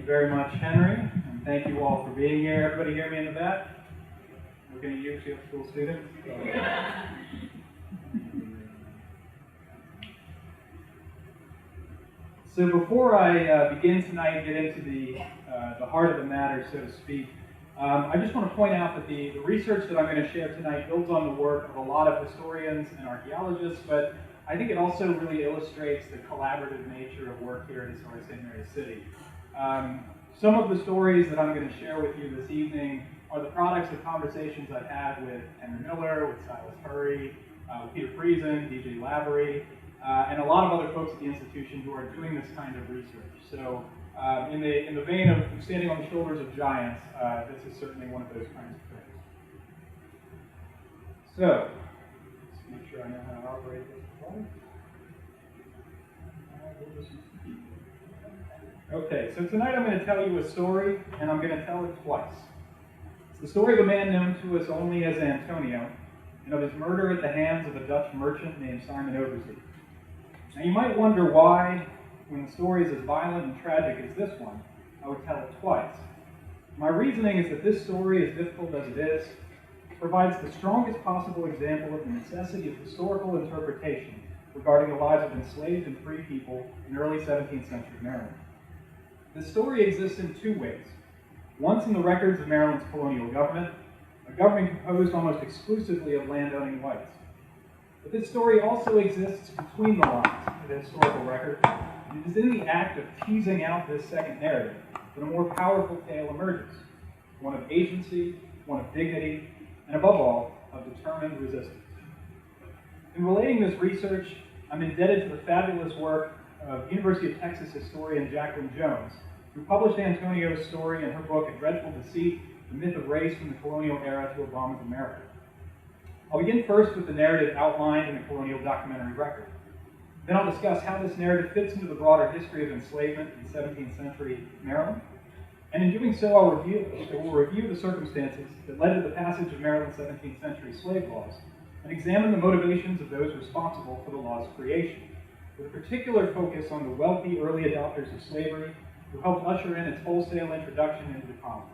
very much, Henry, and thank you all for being here. Everybody hear me in the back? Looking at you, school students. So before I begin tonight and get into the heart of the matter, so to speak, I just want to point out that the research that I'm going to share tonight builds on the work of a lot of historians and archaeologists, but I think it also really illustrates the collaborative nature of work here at Historic St. Mary's City. Some of the stories that I'm going to share with you this evening are the products of conversations I've had with Henry Miller, with Silas Hurry, with Peter Friesen, DJ Lavery, and a lot of other folks at the institution who are doing this kind of research. So in the vein of standing on the shoulders of giants, this is certainly one of those kinds of things. So, let's make sure I know how to operate this. Okay, so tonight I'm going to tell you a story, and I'm going to tell it twice. It's the story of a man known to us only as Antonio, and of his murder at the hands of a Dutch merchant named Simon Overzee. Now you might wonder why, when the story is as violent and tragic as this one, I would tell it twice. My reasoning is that this story, as difficult as it is, provides the strongest possible example of the necessity of historical interpretation regarding the lives of enslaved and free people in early 17th century Maryland. This story exists in two ways. Once in the records of Maryland's colonial government, a government composed almost exclusively of landowning whites. But this story also exists between the lines of the historical record, and it is in the act of teasing out this second narrative that a more powerful tale emerges, one of agency, one of dignity, and above all, of determined resistance. In relating this research, I'm indebted to the fabulous work of University of Texas historian Jacqueline Jones, who published Antonio's story in her book, A Dreadful Deceit, The Myth of Race from the Colonial Era to Obama's America. I'll begin first with the narrative outlined in the colonial documentary record. Then I'll discuss how this narrative fits into the broader history of enslavement in 17th century Maryland. And in doing so, I will review the circumstances that led to the passage of Maryland's 17th century slave laws and examine the motivations of those responsible for the law's creation, with a particular focus on the wealthy early adopters of slavery who helped usher in its wholesale introduction into the colony.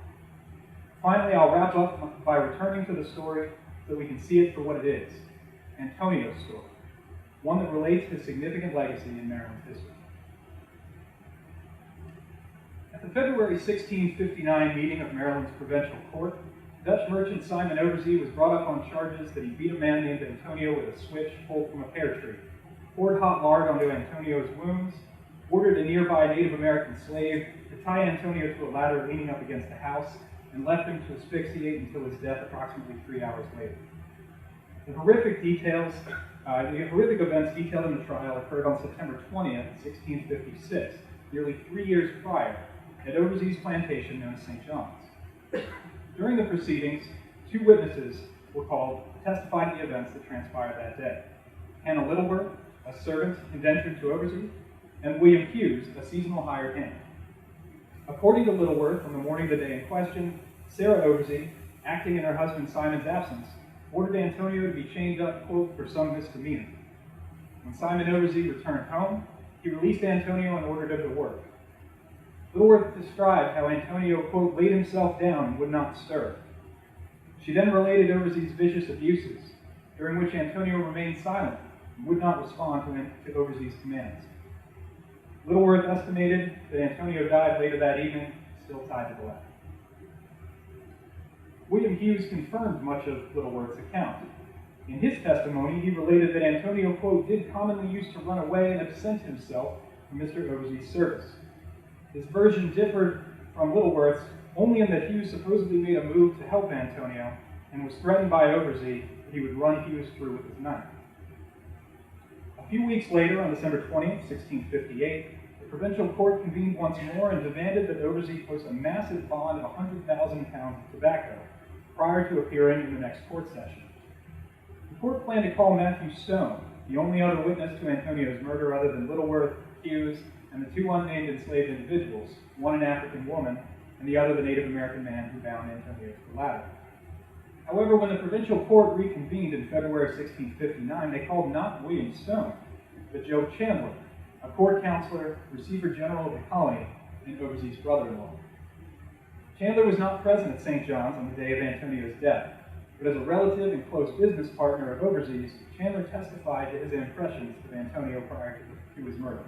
Finally, I'll wrap up by returning to the story so we can see it for what it is, Antonio's story, one that relates to significant legacy in Maryland's history. At the February 1659 meeting of Maryland's provincial court, Dutch merchant Simon Overzee was brought up on charges that he beat a man named Antonio with a switch pulled from a pear tree, poured hot lard onto Antonio's wounds, ordered a nearby Native American slave to tie Antonio to a ladder leaning up against a house, and left him to asphyxiate until his death approximately 3 hours later. The horrific events detailed in the trial occurred on September 20th, 1656, nearly 3 years prior, at Overzee's plantation known as St. John's. During the proceedings, two witnesses were called to testify to the events that transpired that day. Hannah Littleworth, a servant indentured to Overzee, and William Hughes, a seasonal hired hand. According to Littleworth, on the morning of the day in question, Sarah Overzee, acting in her husband Simon's absence, ordered Antonio to be chained up, quote, for some misdemeanor. When Simon Overzee returned home, he released Antonio and ordered him to work. Littleworth described how Antonio, quote, laid himself down and would not stir. She then related Overzee's vicious abuses, during which Antonio remained silent and would not respond to Overzee's commands. Littleworth estimated that Antonio died later that evening, still tied to the ladder. William Hughes confirmed much of Littleworth's account. In his testimony, he related that Antonio, quote, did commonly used to run away and absent himself from Mr. Overzee's service. This version differed from Littleworth's only in that Hughes supposedly made a move to help Antonio and was threatened by Overzee that he would run Hughes through with his knife. A few weeks later, on December 20th, 1658, the provincial court convened once more and demanded that Overzee post a massive bond of 100,000 pounds of tobacco prior to appearing in the next court session. The court planned to call Matthew Stone, the only other witness to Antonio's murder other than Littleworth, Hughes, and the two unnamed enslaved individuals, one an African woman and the other the Native American man who bound Antonio to the ladder. However, when the provincial court reconvened in February 1659, they called not William Stone, but Joe Chandler, a court counselor, receiver general of the colony, and Overzee's brother-in-law. Chandler was not present at St. John's on the day of Antonio's death, but as a relative and close business partner of Overzee's, Chandler testified to his impressions of Antonio prior to his murder.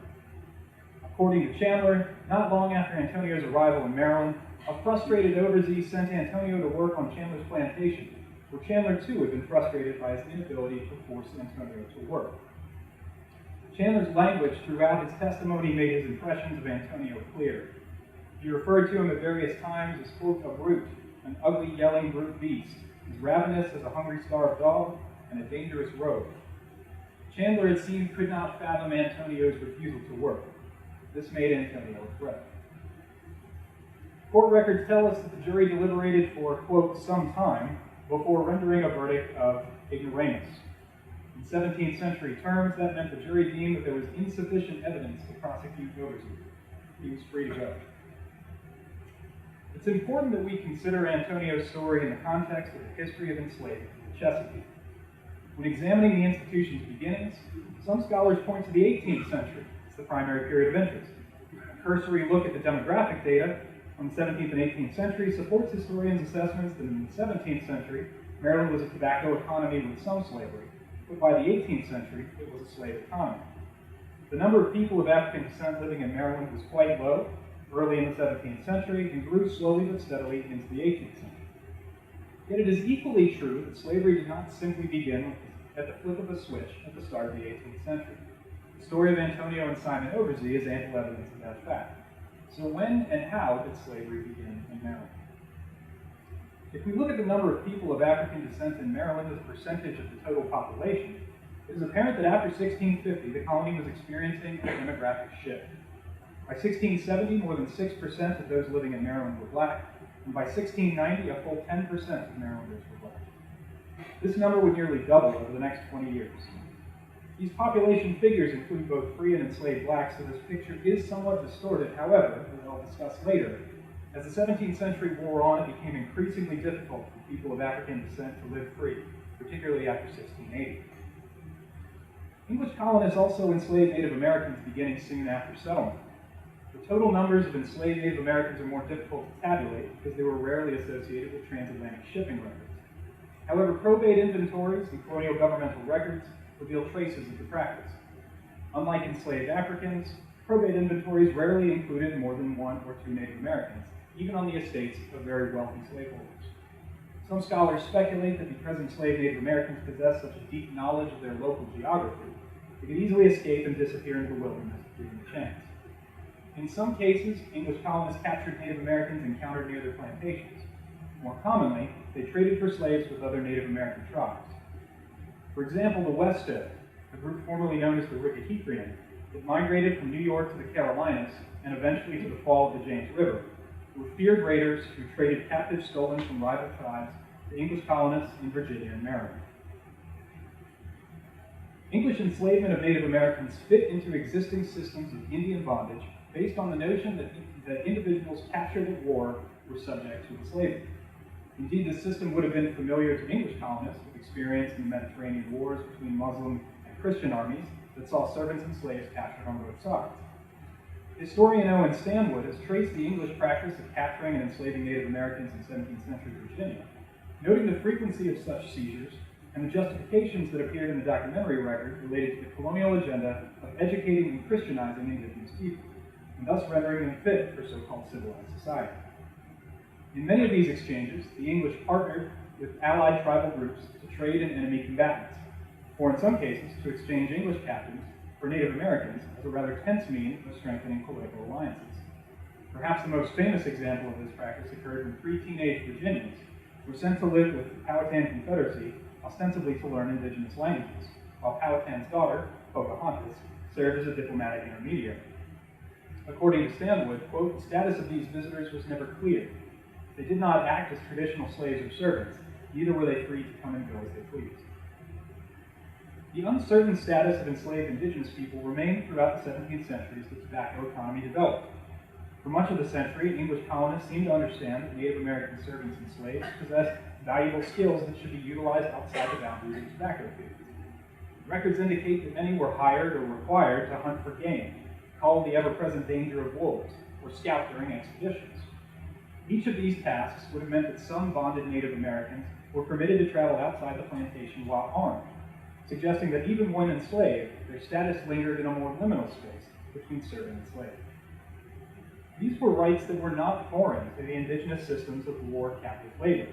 According to Chandler, not long after Antonio's arrival in Maryland, a frustrated Overzee sent Antonio to work on Chandler's plantation, where Chandler too had been frustrated by his inability to force Antonio to work. Chandler's language throughout his testimony made his impressions of Antonio clear. He referred to him at various times as, quote, a brute, an ugly, yelling brute beast, as ravenous as a hungry, starved dog, and a dangerous rogue. Chandler, it seemed, could not fathom Antonio's refusal to work. This made Antonio a threat. Court records tell us that the jury deliberated for, quote, some time before rendering a verdict of ignoramus. In 17th century terms, that meant the jury deemed that there was insufficient evidence to prosecute Overzee. He was free to go. It's important that we consider Antonio's story in the context of the history of enslavement in the Chesapeake. When examining the institution's beginnings, some scholars point to the 18th century as the primary period of interest. A cursory look at the demographic data from the 17th and 18th century supports historians' assessments that in the 17th century, Maryland was a tobacco economy with some slavery, but by the 18th century, it was a slave economy. The number of people of African descent living in Maryland was quite low early in the 17th century and grew slowly but steadily into the 18th century. Yet it is equally true that slavery did not simply begin at the flip of a switch at the start of the 18th century. The story of Antonio and Simon Overzee is ample evidence of that fact. So when and how did slavery begin in Maryland? If we look at the number of people of African descent in Maryland as a percentage of the total population, it is apparent that after 1650, the colony was experiencing a demographic shift. By 1670, more than 6% of those living in Maryland were black, and by 1690, a full 10% of Marylanders were black. This number would nearly double over the next 20 years. These population figures include both free and enslaved blacks, so this picture is somewhat distorted. However, as I'll discuss later, as the 17th century wore on, it became increasingly difficult for people of African descent to live free, particularly after 1680. English colonists also enslaved Native Americans beginning soon after settlement. The total numbers of enslaved Native Americans are more difficult to tabulate because they were rarely associated with transatlantic shipping records. However, probate inventories and colonial governmental records reveal traces of the practice. Unlike enslaved Africans, probate inventories rarely included more than one or two Native Americans, even on the estates of very wealthy slaveholders. Some scholars speculate that because enslaved Native Americans possessed such a deep knowledge of their local geography, they could easily escape and disappear into the wilderness given the chance. In some cases, English colonists captured Native Americans encountered near their plantations. More commonly, they traded for slaves with other Native American tribes. For example, the Westo, a group formerly known as the Rickahitrian, that migrated from New York to the Carolinas and eventually to the fall of the James River, were feared raiders who traded captives stolen from rival tribes to English colonists in Virginia and Maryland. English enslavement of Native Americans fit into existing systems of Indian bondage based on the notion that individuals captured at war were subject to enslavement. Indeed, this system would have been familiar to English colonists with experience in the Mediterranean wars between Muslim and Christian armies that saw servants and slaves captured on both sides. Historian Owen Stanwood has traced the English practice of capturing and enslaving Native Americans in 17th century Virginia, noting the frequency of such seizures and the justifications that appeared in the documentary record related to the colonial agenda of educating and Christianizing indigenous people, and thus rendering them fit for so-called civilized society. In many of these exchanges, the English partnered with allied tribal groups to trade in enemy combatants, or in some cases, to exchange English captives for Native Americans as a rather tense means of strengthening political alliances. Perhaps the most famous example of this practice occurred when 3 teenage Virginians were sent to live with the Powhatan Confederacy, ostensibly to learn indigenous languages, while Powhatan's daughter, Pocahontas, served as a diplomatic intermediary. According to Stanwood, quote, the status of these visitors was never clear. They did not act as traditional slaves or servants, neither were they free to come and go as they pleased. The uncertain status of enslaved indigenous people remained throughout the 17th century as the tobacco economy developed. For much of the century, English colonists seemed to understand that Native American servants and slaves possessed valuable skills that should be utilized outside the boundaries of tobacco fields. Records indicate that many were hired or required to hunt for game, called the ever-present danger of wolves, or scout-during expeditions. Each of these tasks would have meant that some bonded Native Americans were permitted to travel outside the plantation while armed, suggesting that even when enslaved, their status lingered in a more liminal space between servant and slave. These were rights that were not foreign to the indigenous systems of war captive labor.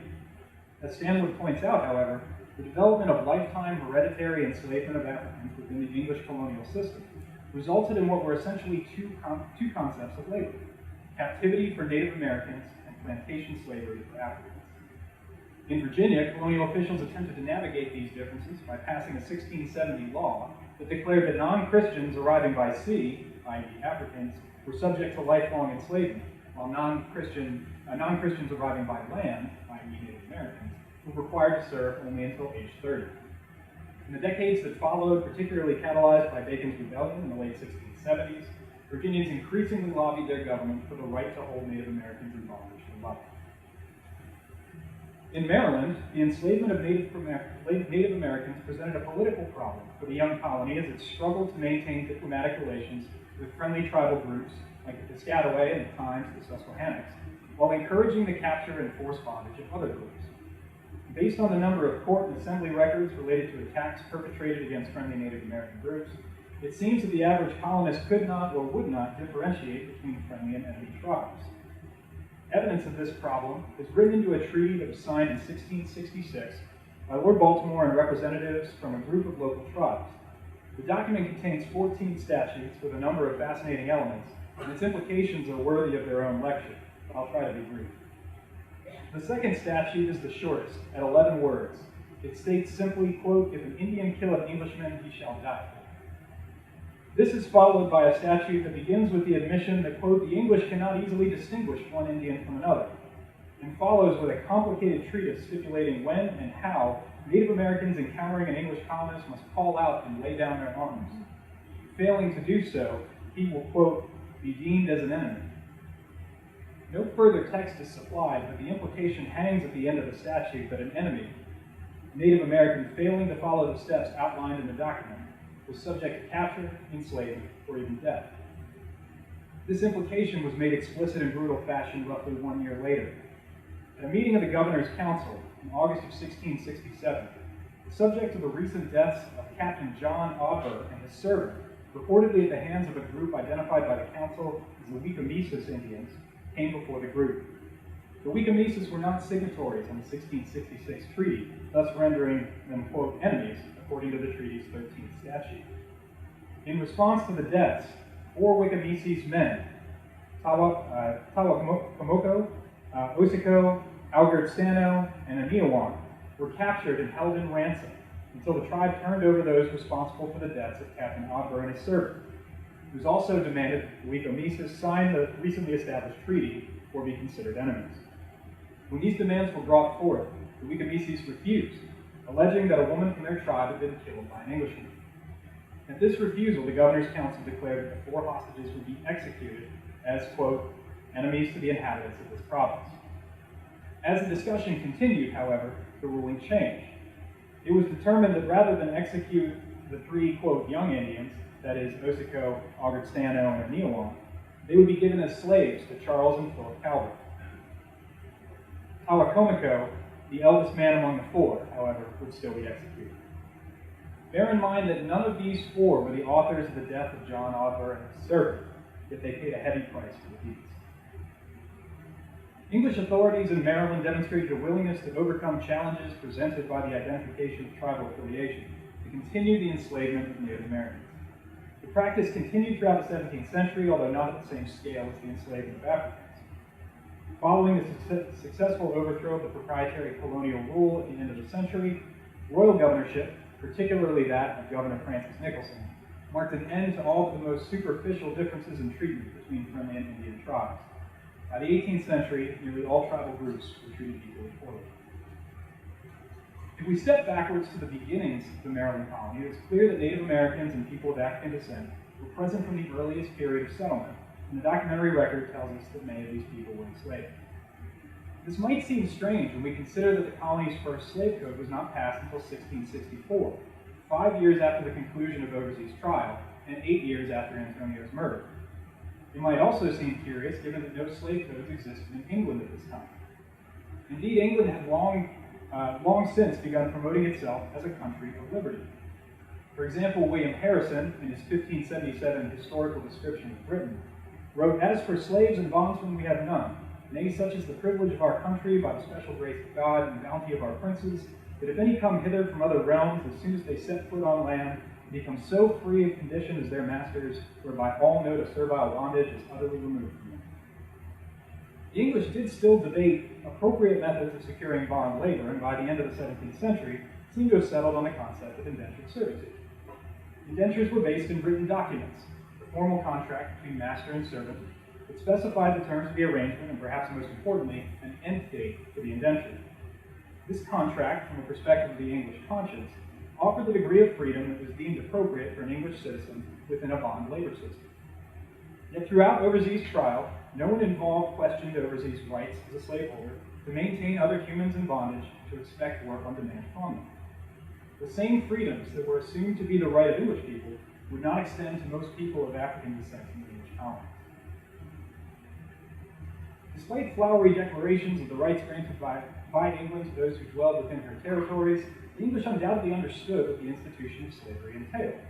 As Stanwood points out, however, the development of lifetime hereditary enslavement of Africans within the English colonial system resulted in what were essentially two concepts of labor: captivity for Native Americans and plantation slavery for Africans. In Virginia, colonial officials attempted to navigate these differences by passing a 1670 law that declared that non-Christians arriving by sea, i.e. Africans, were subject to lifelong enslavement, while non-Christians arriving by land, i.e. Native Americans, were required to serve only until age 30. In the decades that followed, particularly catalyzed by Bacon's Rebellion in the late 1670s, Virginians increasingly lobbied their government for the right to hold Native Americans in bondage for life. In Maryland, the enslavement of Native Americans presented a political problem for the young colony as it struggled to maintain diplomatic relations with friendly tribal groups like the Piscataway and at times the Susquehannocks, while encouraging the capture and forced bondage of other groups. Based on the number of court and assembly records related to attacks perpetrated against friendly Native American groups, it seems that the average colonist could not or would not differentiate between friendly and enemy tribes. Evidence of this problem is written into a treaty that was signed in 1666 by Lord Baltimore and representatives from a group of local tribes. The document contains 14 statutes with a number of fascinating elements, and its implications are worthy of their own lecture, but I'll try to be brief. The second statute is the shortest, at 11 words. It states simply, quote, "If an Indian kill an Englishman, he shall die." This is followed by a statute that begins with the admission that, quote, "the English cannot easily distinguish one Indian from another," and follows with a complicated treatise stipulating when and how Native Americans encountering an English colonist must call out and lay down their arms. Failing to do so, he will, quote, "be deemed as an enemy." No further text is supplied, but the implication hangs at the end of the statute that an enemy, a Native American failing to follow the steps outlined in the document, was subject to capture, enslavement, or even death. This implication was made explicit in brutal fashion roughly 1 year later. At a meeting of the Governor's Council in August of 1667, the subject of the recent deaths of Captain John Auber and his servant, reportedly at the hands of a group identified by the Council as the Wicamises Indians, came before the group. The Wicamises were not signatories on the 1666 treaty, thus rendering them, quote, enemies, according to the treaty's 13th statute. In response to the deaths, 4 Wicamises men, Tawakomoko, Osiko, Algert-Stano, and Aniawan, were captured and held in ransom until the tribe turned over those responsible for the deaths of Captain Auber and his servant. It was also demanded that the Wicamises sign the recently established treaty or be considered enemies. When these demands were brought forth, the Wicamises refused, alleging that a woman from their tribe had been killed by an Englishman. At this refusal, the Governor's Council declared that the 4 hostages would be executed as, quote, enemies to the inhabitants of this province. As the discussion continued, however, the ruling changed. It was determined that rather than execute the 3, quote, young Indians, that is, Osiko, Algert-Stano, and Aniawan, they would be given as slaves to Charles and Philip Calvert. Tawakomoko, the eldest man among the 4, however, would still be executed. Bear in mind that none of these 4 were the authors of the death of John Auber and his servant, yet they paid a heavy price for the deeds. English authorities in Maryland demonstrated a willingness to overcome challenges presented by the identification of tribal affiliation to continue the enslavement of Native Americans. The practice continued throughout the 17th century, although not at the same scale as the enslavement of Africans. Following the successful overthrow of the proprietary colonial rule at the end of the century, royal governorship, particularly that of Governor Francis Nicholson, marked an end to all of the most superficial differences in treatment between friendly and Indian tribes. By the 18th century, nearly all tribal groups were treated equally poorly. If we step backwards to the beginnings of the Maryland colony, it's clear that Native Americans and people of African descent were present from the earliest period of settlement, and the documentary record tells us that many of these people were enslaved. This might seem strange when we consider that the colony's first slave code was not passed until 1664, 5 years after the conclusion of Overzee's trial, and 8 years after Antonio's murder. It might also seem curious given that no slave codes existed in England at this time. Indeed, England had long since begun promoting itself as a country of liberty. For example, William Harrison, in his 1577 historical description of Britain, wrote, "As for slaves and bondsmen we have none, nay, such is the privilege of our country by the special grace of God and bounty of our princes, that if any come hither from other realms, as soon as they set foot on land, become so free of condition as their masters, whereby all note of servile bondage is utterly removed from them." The English did still debate appropriate methods of securing bond labor, and by the end of the 17th century, seemed to have settled on the concept of indentured servitude. Indentures were based in written documents, the formal contract between master and servant, that specified the terms of the arrangement and, perhaps most importantly, an end date for the indenture. This contract, from the perspective of the English conscience, offered the degree of freedom that was deemed appropriate for an English citizen within a bond labor system. Yet throughout Overzee's trial, no one involved questioned Overzee's rights as a slaveholder to maintain other humans in bondage and to expect work on demand from them. The same freedoms that were assumed to be the right of English people would not extend to most people of African descent in the English colonies. Despite flowery declarations of the rights granted by England to those who dwelled within her territories, the English undoubtedly understood what the institution of slavery entailed.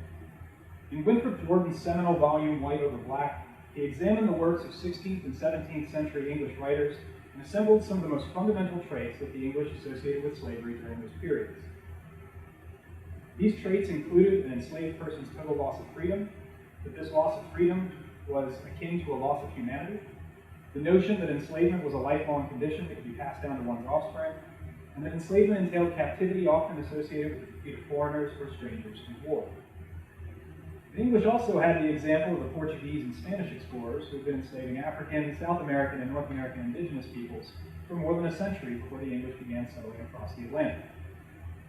In Winthrop Jordan's seminal volume, White Over Black, he examined the works of 16th and 17th century English writers and assembled some of the most fundamental traits that the English associated with slavery during those periods. These traits included an enslaved person's total loss of freedom, that this loss of freedom was akin to a loss of humanity, the notion that enslavement was a lifelong condition that could be passed down to one's offspring, and that enslavement entailed captivity often associated with the defeat of foreigners or strangers in war. The English also had the example of the Portuguese and Spanish explorers who had been enslaving African, South American, and North American indigenous peoples for more than a century before the English began settling across the Atlantic.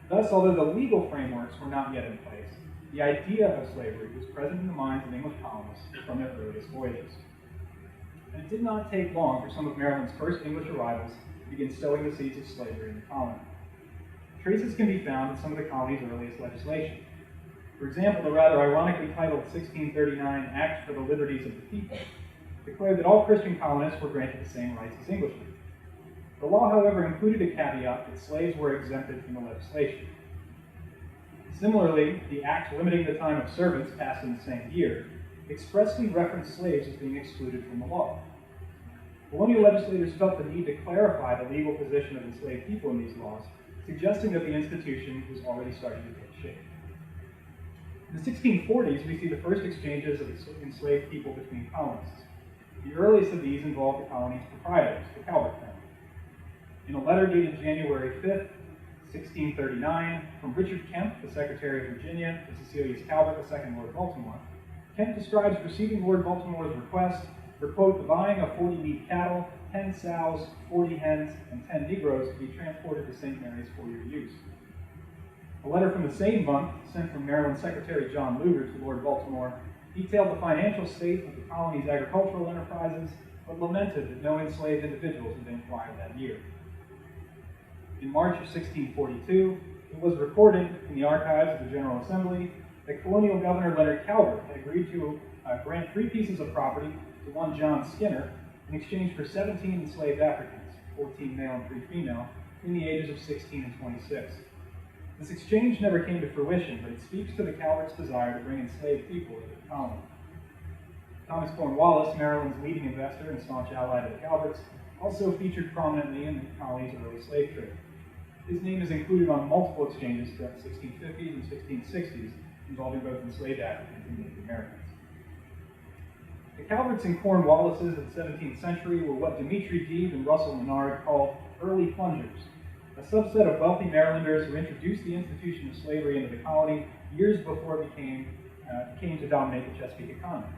Thus, although the legal frameworks were not yet in place, the idea of slavery was present in the minds of English colonists from their earliest voyages. And it did not take long for some of Maryland's first English arrivals to begin sowing the seeds of slavery in the colony. Traces can be found in some of the colony's earliest legislation. For example, the rather ironically titled 1639 Act for the Liberties of the People declared that all Christian colonists were granted the same rights as Englishmen. The law, however, included a caveat that slaves were exempted from the legislation. Similarly, the act limiting the time of servants passed in the same year expressly referenced slaves as being excluded from the law. Colonial legislators felt the need to clarify the legal position of enslaved people in these laws, suggesting that the institution was already starting to take shape. In the 1640s, we see the first exchanges of enslaved people between colonists. The earliest of these involved the colony's proprietors, the Calvert family. In a letter dated January 5th, 1639, from Richard Kemp, the Secretary of Virginia, to Cecilius Calvert, the second Lord Baltimore, Kemp describes receiving Lord Baltimore's request for, quote, the buying of 40 meat cattle, 10 sows, 40 hens, and 10 Negroes to be transported to St. Mary's for your use. A letter from the same month, sent from Maryland Secretary John Lugar to Lord Baltimore, detailed the financial state of the colony's agricultural enterprises, but lamented that no enslaved individuals had been acquired that year. In March of 1642, it was recorded in the archives of the General Assembly that Colonial Governor Leonard Calvert had agreed to grant 3 pieces of property to one John Skinner in exchange for 17 enslaved Africans, 14 male and 3 female, between the ages of 16 and 26. This exchange never came to fruition, but it speaks to the Calvert's desire to bring enslaved people into the colony. Thomas Cornwallis, Maryland's leading investor and staunch ally to the Calverts, also featured prominently in the colony's early slave trade. His name is included on multiple exchanges throughout the 1650s and 1660s, involving both enslaved Africans and Native Americans. The Calverts and Cornwallises of the 17th century were what Dimitri Deeb and Russell Menard called early plungers, a subset of wealthy Marylanders who introduced the institution of slavery into the colony years before it came to dominate the Chesapeake economy.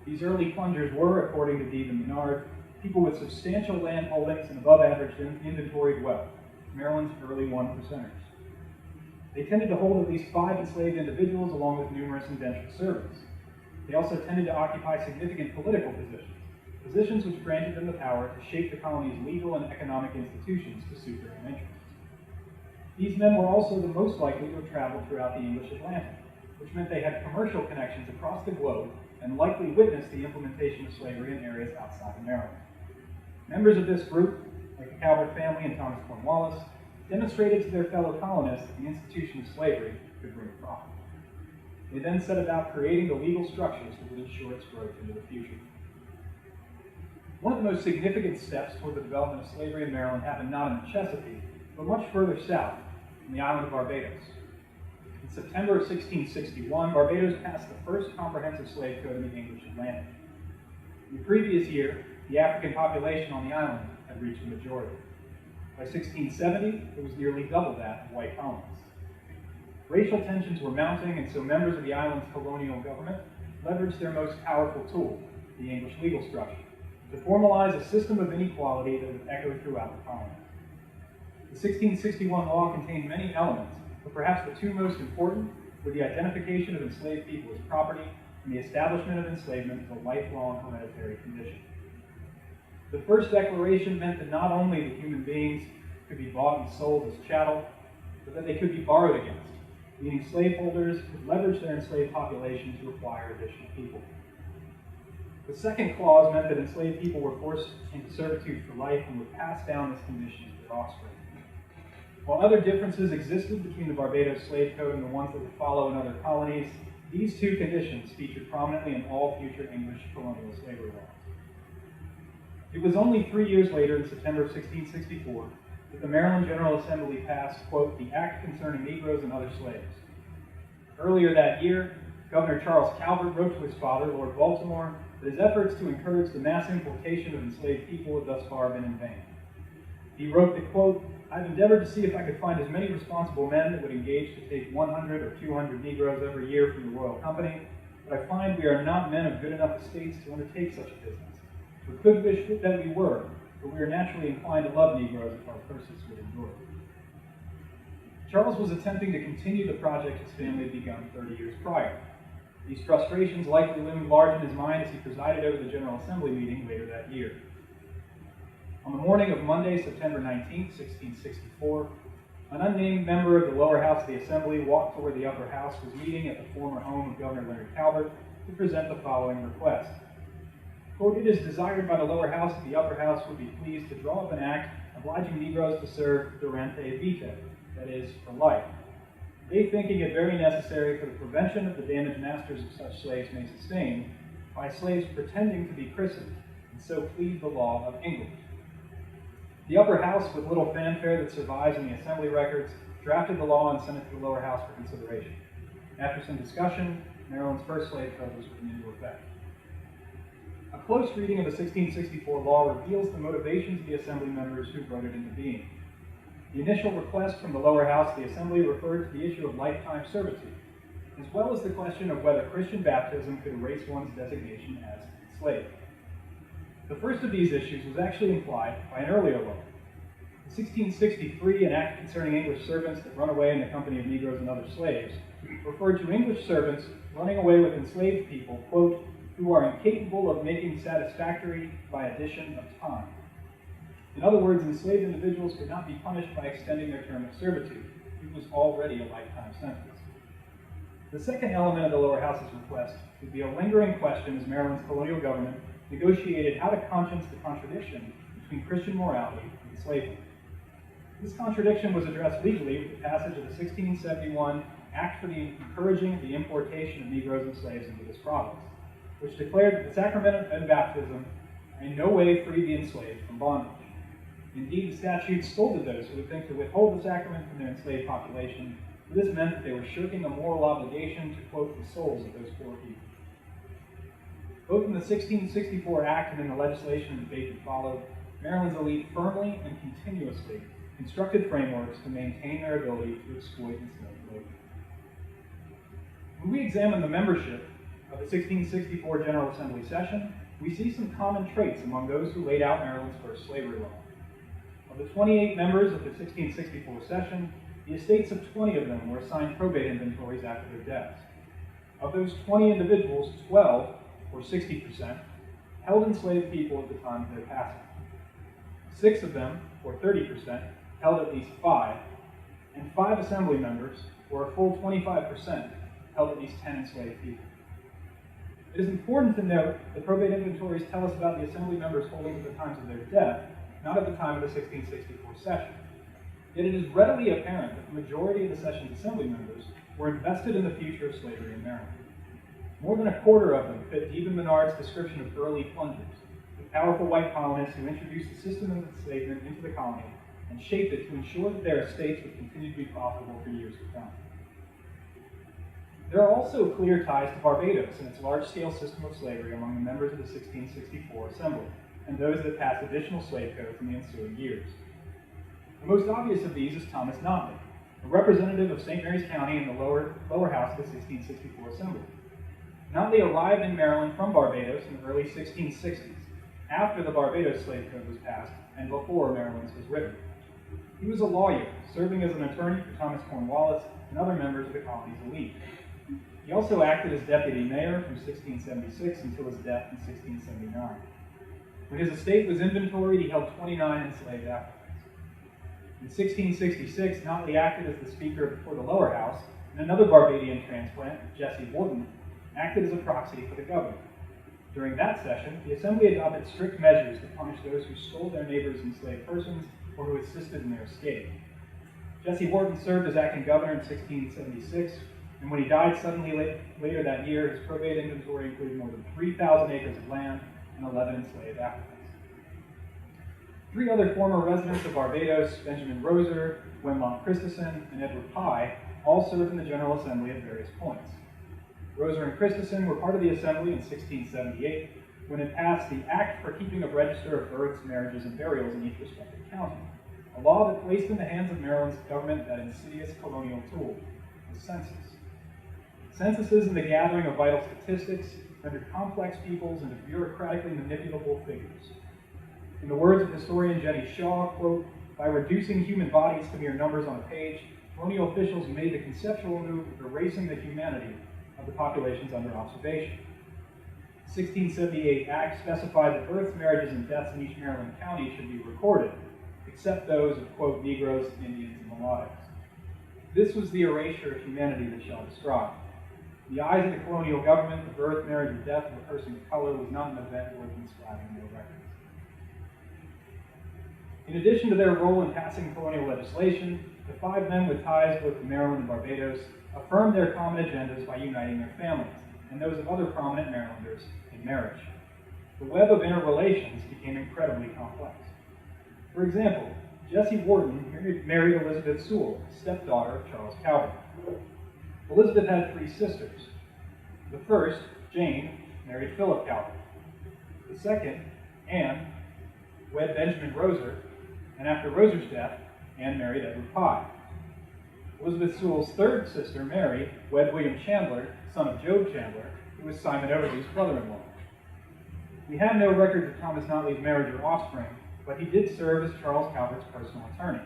These early plungers were, according to Deeb and Menard, people with substantial land holdings and above-average inventoried wealth, Maryland's early one-percenters. They tended to hold at least 5 enslaved individuals along with numerous indentured servants. They also tended to occupy significant political positions which granted them the power to shape the colony's legal and economic institutions to suit their own interests. These men were also the most likely to have traveled throughout the English Atlantic, which meant they had commercial connections across the globe and likely witnessed the implementation of slavery in areas outside of Maryland. Members of this group, like the Calvert family and Thomas Cornwallis, demonstrated to their fellow colonists that the institution of slavery could bring profit. They then set about creating the legal structures that would ensure its growth into the future. One of the most significant steps toward the development of slavery in Maryland happened not in the Chesapeake, but much further south, in the island of Barbados. In September of 1661, Barbados passed the first comprehensive slave code in the English Atlantic. In the previous year, the African population on the island had reached the majority. By 1670, it was nearly double that of white colonists. Racial tensions were mounting, and so members of the island's colonial government leveraged their most powerful tool, the English legal structure, to formalize a system of inequality that would echo throughout the colony. The 1661 law contained many elements, but perhaps the two most important were the identification of enslaved people as property and the establishment of enslavement as a lifelong hereditary condition. The first declaration meant that not only the human beings could be bought and sold as chattel, but that they could be borrowed against, meaning slaveholders could leverage their enslaved population to acquire additional people. The second clause meant that enslaved people were forced into servitude for life and would pass down this condition to their offspring. While other differences existed between the Barbados slave code and the ones that would follow in other colonies, these two conditions featured prominently in all future English colonial slavery laws. It was only 3 years later, in September of 1664, that the Maryland General Assembly passed, quote, the Act Concerning Negroes and Other Slaves. Earlier that year, Governor Charles Calvert wrote to his father, Lord Baltimore, that his efforts to encourage the mass importation of enslaved people had thus far been in vain. He wrote that, quote, I've endeavored to see if I could find as many responsible men that would engage to take 100 or 200 Negroes every year from the Royal Company, but I find we are not men of good enough estates to undertake such a business. We could wish that we were, but we are naturally inclined to love Negroes if our purses would endure it. Charles was attempting to continue the project his family had begun 30 years prior. These frustrations likely loomed large in his mind as he presided over the General Assembly meeting later that year. On the morning of Monday, September 19, 1664, an unnamed member of the lower house of the Assembly walked to where the upper house was meeting at the former home of Governor Leonard Calvert to present the following request. Quote, it is desired by the lower house that the upper house would be pleased to draw up an act obliging Negroes to serve durante vitae, that is, for life. They thinking it very necessary for the prevention of the damage masters of such slaves may sustain by slaves pretending to be christened, and so plead the law of England. The upper house, with little fanfare that survives in the Assembly records, drafted the law and sent it to the lower house for consideration. After some discussion, Maryland's first slave code was put into effect. A close reading of the 1664 law reveals the motivations of the Assembly members who wrote it into being. The initial request from the lower house of the Assembly referred to the issue of lifetime servitude, as well as the question of whether Christian baptism could erase one's designation as slave. The first of these issues was actually implied by an earlier law. In 1663, an act concerning English servants that run away in the company of Negroes and other slaves referred to English servants running away with enslaved people, quote, who are incapable of making satisfactory by addition of time. In other words, enslaved individuals could not be punished by extending their term of servitude. It was already a lifetime sentence. The second element of the lower house's request would be a lingering question as Maryland's colonial government negotiated how to conscience the contradiction between Christian morality and slavery. This contradiction was addressed legally with the passage of the 1671 Act for the Encouraging the Importation of Negroes and Slaves into this province, which declared that the sacrament and baptism in no way freed the enslaved from bondage. Indeed, the statute scolded those who would think to withhold the sacrament from their enslaved population, for this meant that they were shirking a moral obligation to quote the souls of those poor people. Both in the 1664 Act and in the legislation and debate that followed, Maryland's elite firmly and continuously constructed frameworks to maintain their ability to exploit enslaved labor. When we examine the membership of the 1664 General Assembly session, we see some common traits among those who laid out Maryland's first slavery law. Of the 28 members of the 1664 session, the estates of 20 of them were assigned probate inventories after their deaths. Of those 20 individuals, 12, or 60%, held enslaved people at the time of their passing. 6 of them, or 30%, held at least 5, and 5 assembly members, or a full 25%, held at least 10 enslaved people. It is important to note that probate inventories tell us about the assembly members' holdings at the times of their death, not at the time of the 1664 session. Yet it is readily apparent that the majority of the session's assembly members were invested in the future of slavery in Maryland. More than a quarter of them fit Stephen Menard's description of early plungers, the powerful white colonists who introduced the system of enslavement into the colony and shaped it to ensure that their estates would continue to be profitable for years to come. There are also clear ties to Barbados and its large-scale system of slavery among the members of the 1664 Assembly, and those that passed additional slave codes in the ensuing years. The most obvious of these is Thomas Notley, a representative of St. Mary's County in the lower house of the 1664 Assembly. Notley arrived in Maryland from Barbados in the early 1660s, after the Barbados Slave Code was passed and before Maryland's was written. He was a lawyer, serving as an attorney for Thomas Cornwallis and other members of the colony's elite. He also acted as deputy mayor from 1676 until his death in 1679. When his estate was inventoried, he held 29 enslaved Africans. In 1666, Notley acted as the speaker before the lower house, and another Barbadian transplant, Jesse Wharton, acted as a proxy for the governor. During that session, the Assembly adopted strict measures to punish those who stole their neighbors' enslaved persons or who assisted in their escape. Jesse Wharton served as acting governor in 1676, and when he died suddenly later that year, his probate inventory included more than 3,000 acres of land and 11 enslaved Africans. Three other former residents of Barbados, Benjamin Roser, Wenlock Christison, and Edward Pye, all served in the General Assembly at various points. Roser and Christison were part of the Assembly in 1678, when it passed the Act for Keeping a Register of Births, Marriages, and Burials in each respective county, a law that placed in the hands of Maryland's government that insidious colonial tool, the census. Censuses and the gathering of vital statistics rendered complex peoples into bureaucratically manipulable figures. In the words of historian Jenny Shaw, quote, "By reducing human bodies to mere numbers on a page, colonial officials made the conceptual move of erasing the humanity of the populations under observation." The 1678 Act specified that births, marriages, and deaths in each Maryland county should be recorded, except those of, quote, Negroes, Indians, and mulattoes. This was the erasure of humanity that Shaw described. In the eyes of the colonial government, the birth, marriage, and death of a person of color was not an event worth inscribing in their records. In addition to their role in passing colonial legislation, the five men with ties both to Maryland and Barbados affirmed their common agendas by uniting their families and those of other prominent Marylanders in marriage. The web of interrelations became incredibly complex. For example, Jesse Wharton married Elizabeth Sewell, stepdaughter of Charles Calvert. Elizabeth had three sisters. The first, Jane, married Philip Calvert. The second, Anne, wed Benjamin Roser, and after Roser's death, Anne married Edward Pye. Elizabeth Sewell's third sister, Mary, wed William Chandler, son of Job Chandler, who was Simon Overzee's brother-in-law. We have no records of Thomas Notley's marriage or offspring, but he did serve as Charles Calvert's personal attorney.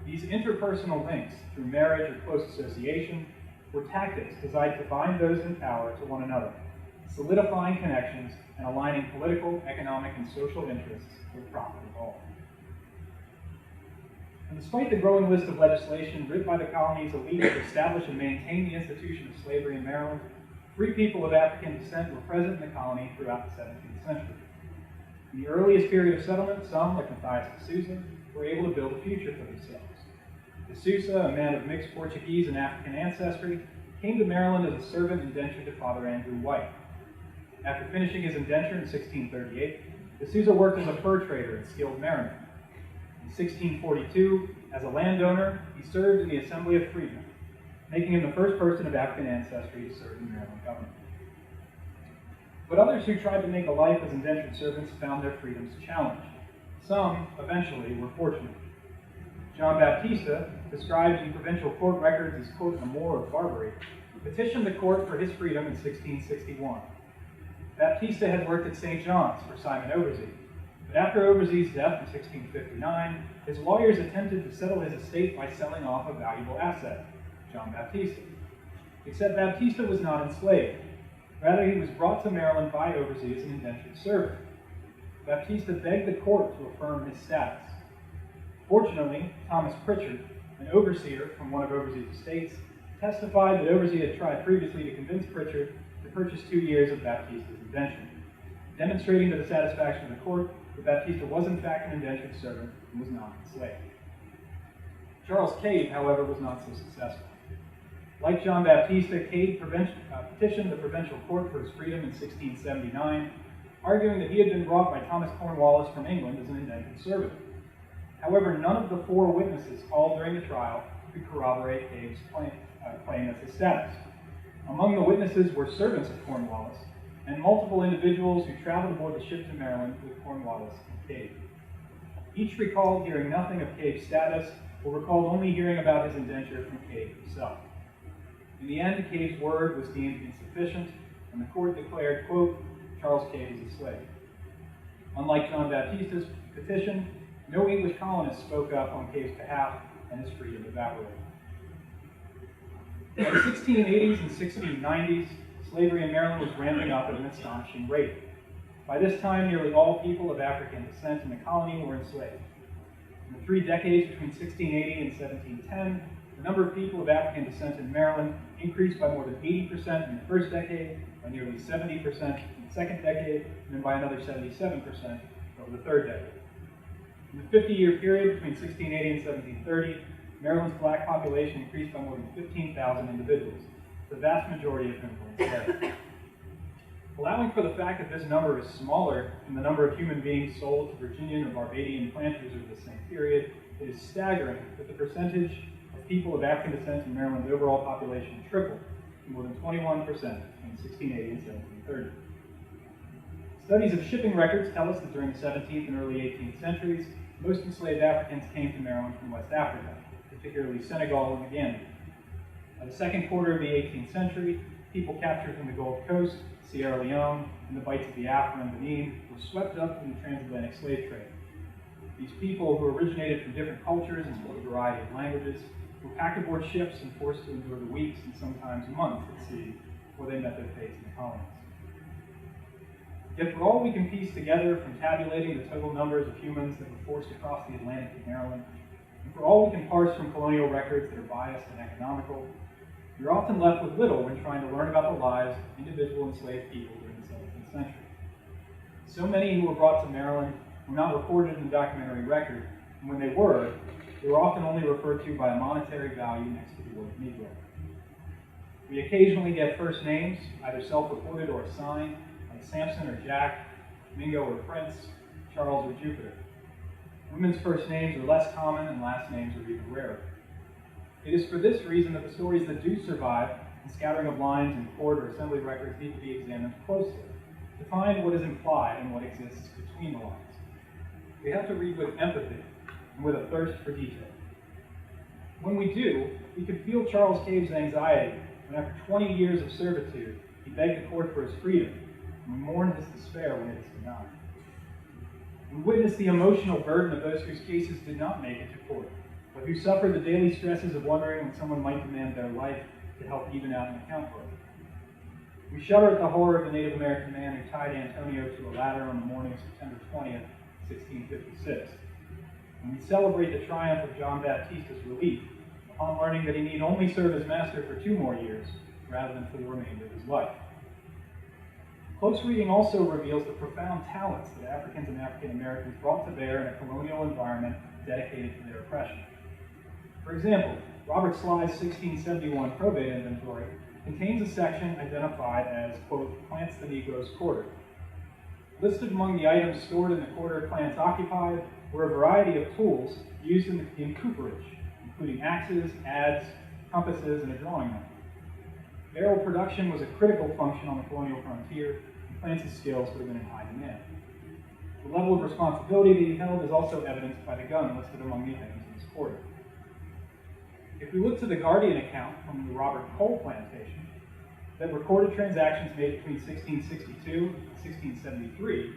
These interpersonal links, through marriage or close association, were tactics designed to bind those in power to one another, solidifying connections and aligning political, economic, and social interests for the profit of all. And despite the growing list of legislation written by the colony's elite to establish and maintain the institution of slavery in Maryland, free people of African descent were present in the colony throughout the 17th century. In the earliest period of settlement, some, like Matthias de Souza, were able to build a future for themselves. De Souza, a man of mixed Portuguese and African ancestry, came to Maryland as a servant indentured to Father Andrew White. After finishing his indenture in 1638, de Souza worked as a fur trader and skilled mariner. In 1642, as a landowner, he served in the Assembly of Freedmen, making him the first person of African ancestry to serve in the Maryland government. But others who tried to make a life as indentured servants found their freedoms challenged. Some, eventually, were fortunate. John Baptista, described in provincial court records as, quote, an amour of Barbary, petitioned the court for his freedom in 1661. Baptista had worked at St. John's for Simon Overzee, but after Overzee's death in 1659, his lawyers attempted to settle his estate by selling off a valuable asset, John Baptista. Except Baptista was not enslaved. Rather, he was brought to Maryland by Overzee as an indentured servant. Baptista begged the court to affirm his status. Fortunately, Thomas Pritchard, an overseer from one of Overzee's estates, testified that Overzee had tried previously to convince Pritchard to purchase 2 years of Baptista's indenture, demonstrating to the satisfaction of the court that Baptista was in fact an indentured servant and was not enslaved. Charles Cave, however, was not so successful. Like John Baptista, Cave petitioned the provincial court for his freedom in 1679, arguing that he had been brought by Thomas Cornwallis from England as an indentured servant. However, none of the 4 witnesses called during the trial could corroborate Cave's claim as his status. Among the witnesses were servants of Cornwallis and multiple individuals who traveled aboard the ship to Maryland with Cornwallis and Cave. Each recalled hearing nothing of Cave's status, or recalled only hearing about his indenture from Cave himself. In the end, Cave's word was deemed insufficient, and the court declared, quote, Charles Cave is a slave. Unlike John Baptista's petition, no English colonists spoke up on Cave's behalf, and his freedom evaporated. In the 1680s and 1690s, slavery in Maryland was ramping up at an astonishing rate. By this time, nearly all people of African descent in the colony were enslaved. In the 3 decades between 1680 and 1710, the number of people of African descent in Maryland increased by more than 80% in the first decade, by nearly 70% in the second decade, and then by another 77% over the third decade. In the 50-year period between 1680 and 1730, Maryland's black population increased by more than 15,000 individuals, the vast majority of whom were enslaved. Allowing for the fact that this number is smaller than the number of human beings sold to Virginian or Barbadian planters over the same period, it is staggering that the percentage of people of African descent in Maryland's overall population tripled to more than 21% between 1680 and 1730. Studies of shipping records tell us that during the 17th and early 18th centuries, most enslaved Africans came to Maryland from West Africa, particularly Senegal and the Gambia. By the second quarter of the 18th century, people captured from the Gold Coast, Sierra Leone, and the Bights of Biafra and Benin were swept up in the transatlantic slave trade. These people, who originated from different cultures and spoke a variety of languages, were packed aboard ships and forced to endure the weeks and sometimes months at sea before they met their fates in the colonies. Yet for all we can piece together from tabulating the total numbers of humans that were forced across the Atlantic to Maryland, and for all we can parse from colonial records that are biased and economical, you're often left with little when trying to learn about the lives of individual enslaved people during the 17th century. So many who were brought to Maryland were not recorded in the documentary record, and when they were often only referred to by a monetary value next to the word Negro. We occasionally get first names, either self-reported or assigned, like Samson or Jack, Mingo or Prince, Charles or Jupiter. Women's first names are less common and last names are even rarer. It is for this reason that the stories that do survive in scattering of lines in court or assembly records need to be examined closely to find what is implied and what exists between the lines. We have to read with empathy and with a thirst for detail. When we do, we can feel Charles Cave's anxiety when after 20 years of servitude, he begged the court for his freedom, and we mourn his despair when it is denied. We witness the emotional burden of those whose cases did not make it to court, but who suffered the daily stresses of wondering when someone might demand their life to help even out an account book. We shudder at the horror of the Native American man who tied Antonio to a ladder on the morning of September 20th, 1656. And we celebrate the triumph of John Baptista's relief upon learning that he need only serve his master for 2 more years rather than for the remainder of his life. Close reading also reveals the profound talents that Africans and African Americans brought to bear in a colonial environment dedicated to their oppression. For example, Robert Sly's 1671 probate inventory contains a section identified as, quote, plants the Negro's quarter. Listed among the items stored in the quarter plants occupied were a variety of tools used in cooperage, including axes, adze, compasses, and a drawing knife. Barrel production was a critical function on the colonial frontier, and Plance's skills would have been in high demand. The level of responsibility that he held is also evidenced by the gun listed among the items in this quarter. If we look to the Guardian account from the Robert Cole plantation that recorded transactions made between 1662 and 1673,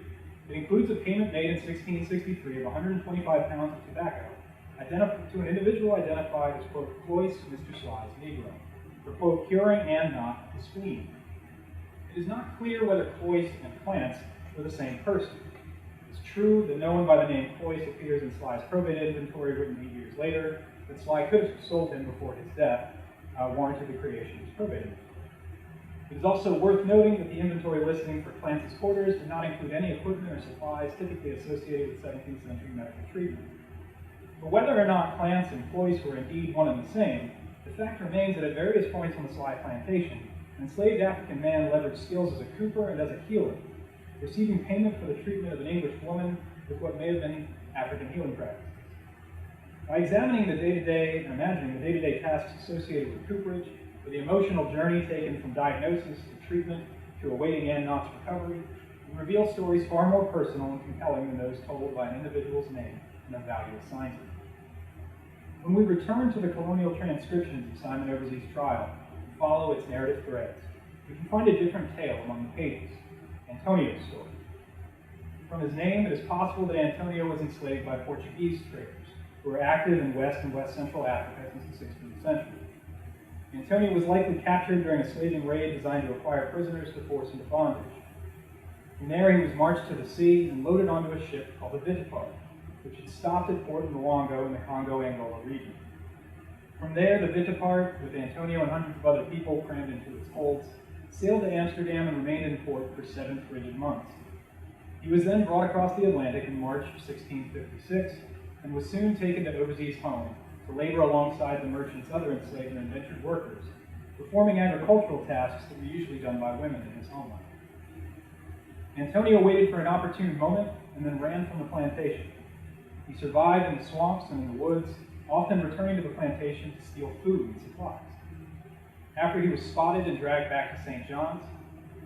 it includes a payment made in 1663 of 125 pounds of tobacco to an individual identified as, quote, Cloyce Mr. Sly's Negro, for, quote, curing and not the spleen. It is not clear whether Cloyce and Plants were the same person. It's true that no one by the name Cloyce appears in Sly's probate inventory written 8 years later, but Sly could have sold him before his death, warranted the creation of his probate inventory. It is also worth noting that the inventory listing for plants as quarters did not include any equipment or supplies typically associated with 17th century medical treatment. But whether or not plants and Cloyce were indeed one and the same, the fact remains that at various points on the Sly plantation, an enslaved African man leveraged skills as a cooper and as a healer, receiving payment for the treatment of an English woman with what may have been African healing practices. By examining the day-to-day and imagining the day-to-day tasks associated with cooperage, with the emotional journey taken from diagnosis to treatment to awaiting Ann Knott's recovery, we reveal stories far more personal and compelling than those told by an individual's name and a value assigned to it. When we return to the colonial transcriptions of Simon Overzee's trial and follow its narrative threads, we can find a different tale among the pages, Antonio's story. From his name, it is possible that Antonio was enslaved by Portuguese traders who were active in West and West Central Africa since the 16th century. Antonio was likely captured during a slaving raid designed to acquire prisoners to force into bondage. From there, he was marched to the sea and loaded onto a ship called the Vitapar, which had stopped at Port Luongo in the Congo-Angola region. From there, the Vitapar, with Antonio and hundreds of other people crammed into its holds, sailed to Amsterdam and remained in port for 7 frigid months. He was then brought across the Atlantic in March of 1656 and was soon taken to Overzee's home to labor alongside the merchant's other enslaved and indentured workers, performing agricultural tasks that were usually done by women in his homeland. Antonio waited for an opportune moment and then ran from the plantation. He survived in the swamps and in the woods, often returning to the plantation to steal food and supplies. After he was spotted and dragged back to St. John's,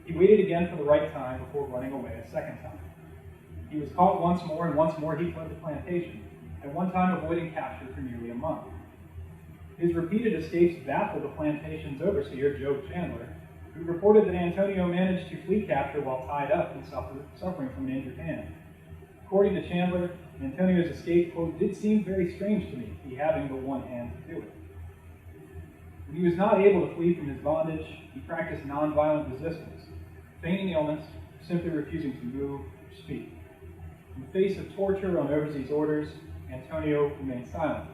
he waited again for the right time before running away a second time. He was caught once more, and once more he fled the plantation, at one time avoiding capture for nearly a month. His repeated escapes baffled the plantation's overseer, Joe Chandler, who reported that Antonio managed to flee capture while tied up and suffering from an injured hand. According to Chandler, Antonio's escape, quote, did seem very strange to me, he having but one hand to do it. When he was not able to flee from his bondage, he practiced nonviolent resistance, feigning illness, simply refusing to move or speak. In the face of torture on Overzee's orders, Antonio remained silent.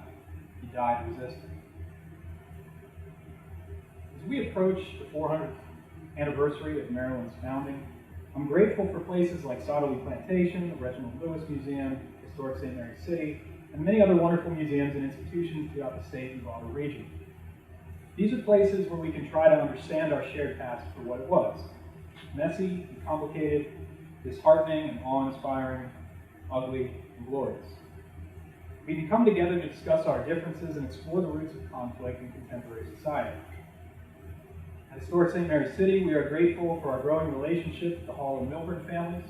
He died resisting. As we approach the 400th anniversary of Maryland's founding, I'm grateful for places like Sauterley Plantation, the Reginald Lewis Museum, Historic St. Mary's City, and many other wonderful museums and institutions throughout the state and broader region. These are places where we can try to understand our shared past for what it was. Messy and complicated, disheartening and awe-inspiring, ugly and glorious. We can come together to discuss our differences and explore the roots of conflict in contemporary society. At Historic St. Mary's City, we are grateful for our growing relationship with the Hall and Milburn families,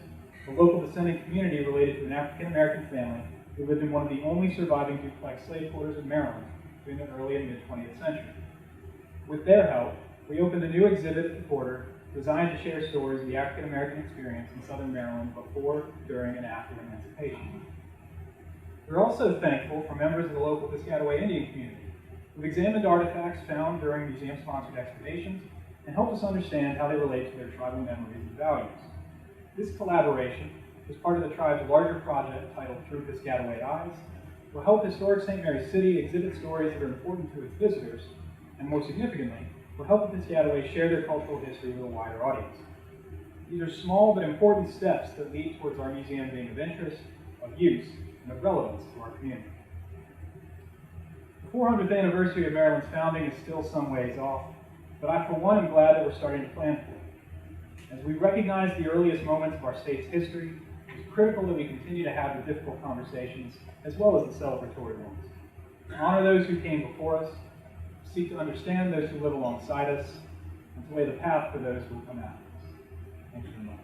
a local descending community related to an African-American family who lived in one of the only surviving duplex slave quarters in Maryland during the early and mid-20th century. With their help, we opened a new exhibit at the Quarter designed to share stories of the African-American experience in Southern Maryland before, during, and after emancipation. We're also thankful for members of the local Piscataway Indian community who've examined artifacts found during museum-sponsored excavations and helped us understand how they relate to their tribal memories and values. This collaboration, as part of the tribe's larger project titled Through Piscataway Eyes, will help Historic St. Mary's City exhibit stories that are important to its visitors, and more significantly, will help the Piscataway share their cultural history with a wider audience. These are small but important steps that lead towards our museum being of interest, of use, and of relevance to our community. The 400th anniversary of Maryland's founding is still some ways off, but I, for one, am glad that we're starting to plan for it. As we recognize the earliest moments of our state's history, it's critical that we continue to have the difficult conversations as well as the celebratory ones. To honor those who came before us, seek to understand those who live alongside us, and to lay the path for those who will come after us. Thank you very much.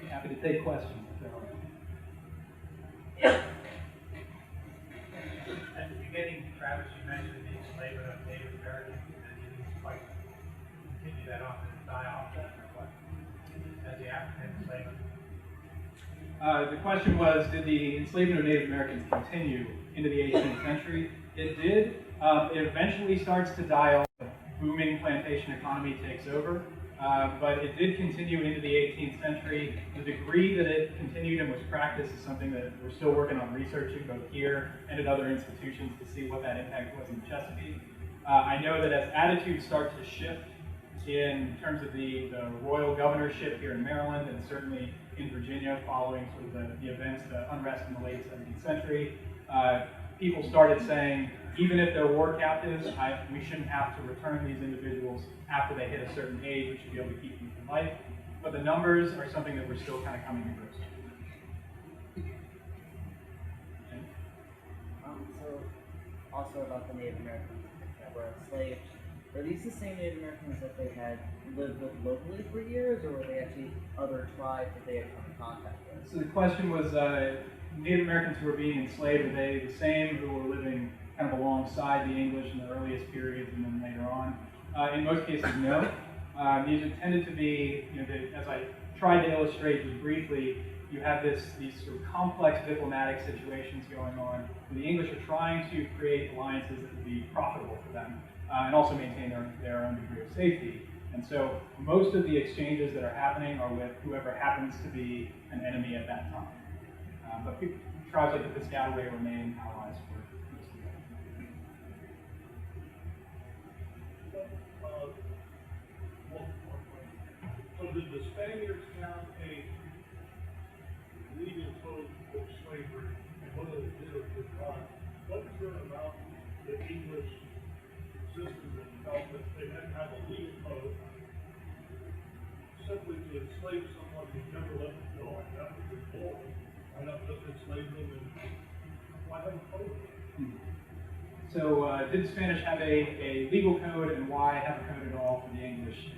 Happy to take questions if there are. At the beginning, Travis, you mentioned the enslavement of Native Americans, and you didn't quite continue that on and die off that, or what? As the African enslavement? The question was, did the enslavement of Native Americans continue into the 18th century? It did. It eventually starts to die off. The booming plantation economy takes over. but it did continue into the 18th century. The degree that it continued and was practiced is something that we're still working on researching, both here and at other institutions, to see what that impact was in Chesapeake. I know that as attitudes start to shift in terms of the royal governorship here in Maryland, and certainly in Virginia following sort of the events, the unrest in the late 17th century, people started saying, even if they're war captives, we shouldn't have to return these individuals after they hit a certain age. We should be able to keep them for life. But the numbers are something that we're still kind of coming to grips with. So, also about the Native Americans that were enslaved, were these the same Native Americans that they had lived with locally for years, or were they actually other tribes that they had come in contact with? So the question was, Native Americans who were being enslaved, are they the same who were living kind of alongside the English in the earliest periods and then later on? In most cases, no. These are tended to be, as I tried to illustrate just briefly, you have these sort of complex diplomatic situations going on. The English are trying to create alliances that would be profitable for them and also maintain their own degree of safety. And so most of the exchanges that are happening are with whoever happens to be an enemy at that time. But tribes like the Piscataway remain allies for most of them. So did the Spaniards have a legal code of slavery, and whether they did or did not? What is it about the English system that felt that they had to have a legal code simply to enslave someone who never let them go? Like that was the goal. Why not just enslave them and why have a code? So did the Spanish have a legal code, and why have a code at all for the English?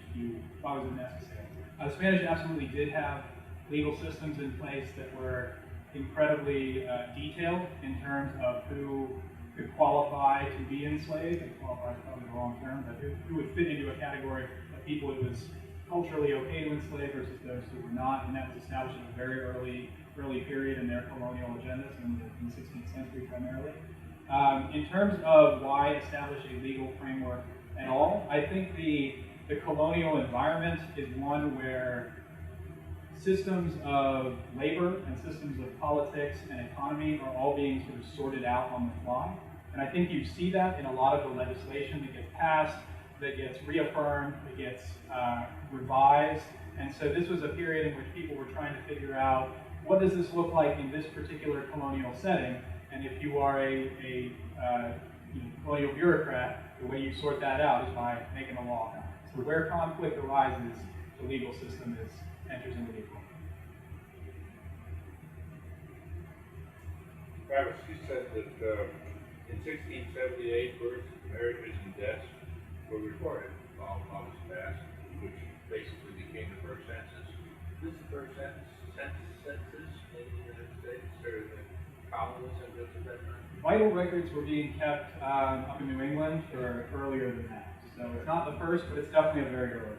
Why was it necessary? The Spanish absolutely did have legal systems in place that were incredibly detailed in terms of who could qualify to be enslaved. And qualify is probably the wrong term, but who would fit into a category of people it was culturally okay to enslave versus those who were not, and that was established in a very early period in their colonial agendas in the 16th century primarily. In terms of why establish a legal framework at all, I think the colonial environment is one where systems of labor and systems of politics and economy are all being sort of sorted out on the fly. And I think you see that in a lot of the legislation that gets passed, that gets reaffirmed, that gets revised. And so this was a period in which people were trying to figure out, what does this look like in this particular colonial setting? And if you are a colonial bureaucrat, the way you sort that out is by making a law. So where conflict arises, the legal system enters into the equation. Travis, you said that in 1678, births, marriages, and deaths were recorded. Laws passed, which basically became the first census. This is the first census in the United States, or the colonies and just at that time? Vital records were being kept up in New England for earlier than that. So it's not the first, but it's definitely a very early one.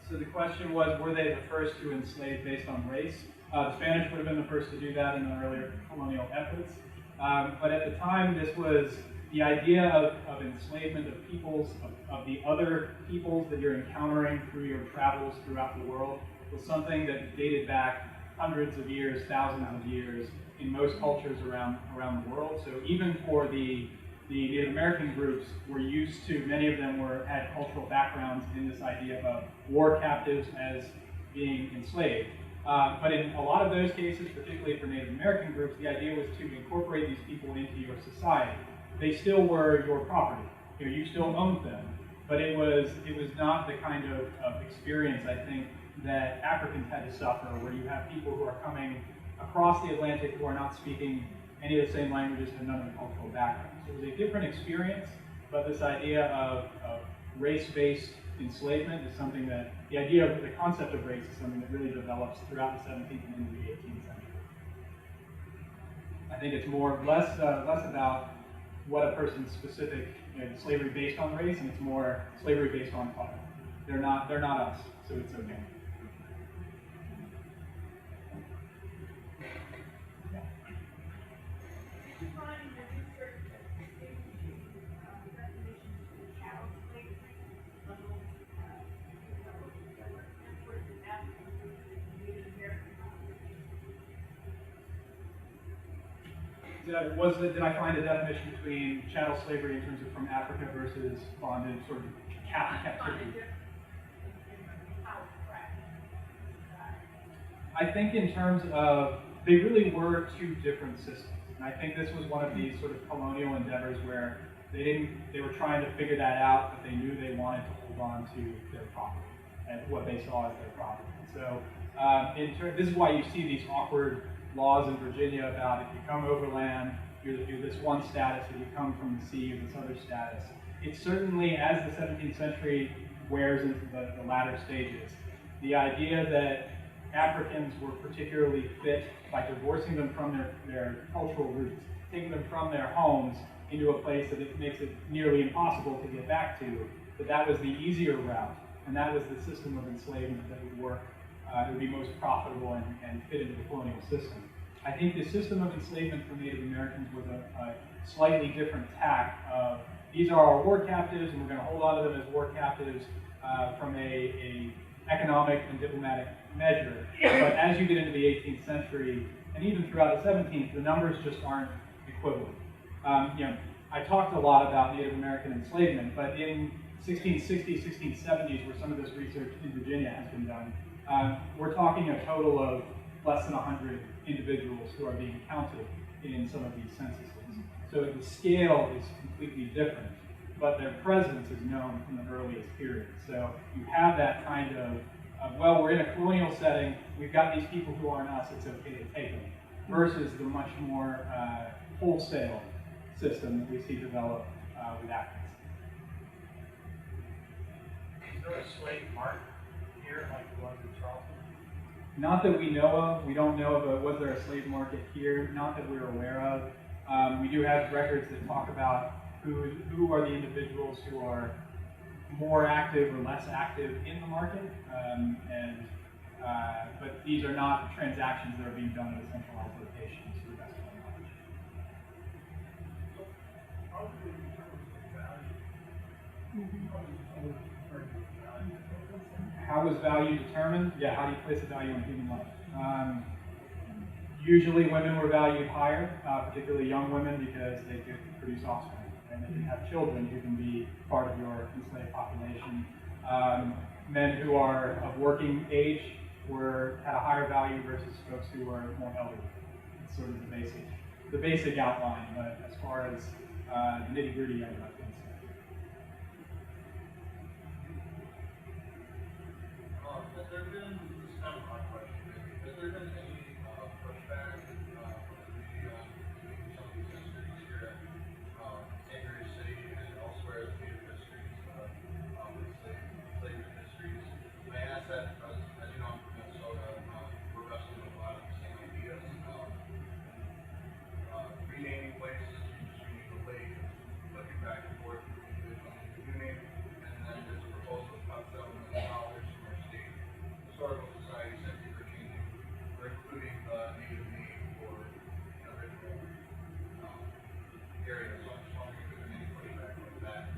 So the question was, were they the first to enslave based on race? The Spanish would have been the first to do that in the earlier colonial efforts. But at the time, this was the idea of enslavement of peoples, of the other peoples that you're encountering through your travels throughout the world, was something that dated back hundreds of years, thousands of years in most cultures around the world. So even for the Native American groups were used to, many of them had cultural backgrounds in this idea of war captives as being enslaved. But in a lot of those cases, particularly for Native American groups, the idea was to incorporate these people into your society. They still were your property. You still owned them. But it was not the kind of experience, I think, that Africans had to suffer, where you have people who are coming across the Atlantic who are not speaking any of the same languages and none of the cultural backgrounds. So it was a different experience, but this idea of race-based enslavement is something that, the concept of race is something that really develops throughout the 17th and into the 18th century. I think it's less about what a person's specific slavery based on race, and it's more slavery based on color. They're not us, so it's okay. Did I find a definition between chattel slavery in terms of from Africa versus bondage, sort of captivity? I think in terms of, they really were two different systems. And I think this was one of these sort of colonial endeavors where they were trying to figure that out, but they knew they wanted to hold on to their property and what they saw as their property. So this is why you see these awkward laws in Virginia about if you come overland, you're this one status, if you come from the sea, you're this other status. It certainly, as the 17th century wears into the latter stages, the idea that Africans were particularly fit by divorcing them from their cultural roots, taking them from their homes into a place that it makes it nearly impossible to get back to, that was the easier route, and that was the system of enslavement that would work. It would be most profitable and fit into the colonial system. I think the system of enslavement for Native Americans was a slightly different tack of, these are our war captives, and we're going to hold on to them as war captives from a economic and diplomatic measure. But as you get into the 18th century, and even throughout the 17th, the numbers just aren't equivalent. I talked a lot about Native American enslavement, but in 1660s, 1670s, where some of this research in Virginia has been done, we're talking a total of less than 100 individuals who are being counted in some of these censuses. So the scale is completely different, but their presence is known from the earliest period. So you have that kind of, well, we're in a colonial setting, we've got these people who aren't us, it's okay to take them, versus the much more wholesale system that we see develop with Africans. Is there a slave market here like the one in Charleston? Not that we know of. We don't know of was there a slave market here? Not that we're aware of. We do have records that talk about who are the individuals who are more active or less active in the market, but these are not transactions that are being done at a centralized location, to the best of my knowledge. How was value determined? Yeah, how do you place a value on human life? Usually women were valued higher, particularly young women, because they could produce offspring, and they could have children who can be part of your enslaved population. Men who are of working age had a higher value versus folks who were more elderly. It's sort of the basic outline, but as far as the nitty-gritty, I don't think so. Has there been, this is kind of my question, has there been any pushback from the community on some of these histories here at St. Mary's City and elsewhere as Native histories, slavery histories? I ask that because, as you know, I'm from Minnesota, we're wrestling with a lot of the same ideas. Renaming places, just rename the lake, looking back and forth between the new name, and then there's a proposal to cut $7 million from our state historical society simply for changing, for including the native name for an original area. So I'm just wondering if there's any pushback like that.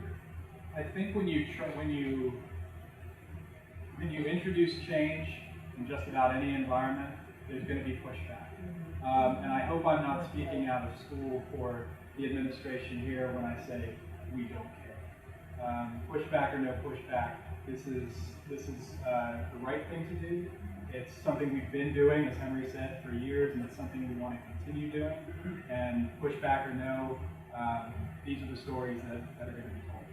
I think when you introduce change in just about any environment, there's going to be pushback. And I hope I'm not speaking out of school for the administration here when I say we don't care. Pushback or no pushback, this is the right thing to do. It's something we've been doing, as Henry said, for years, and it's something we want to continue doing. And pushback or no, these are the stories that are going to be told.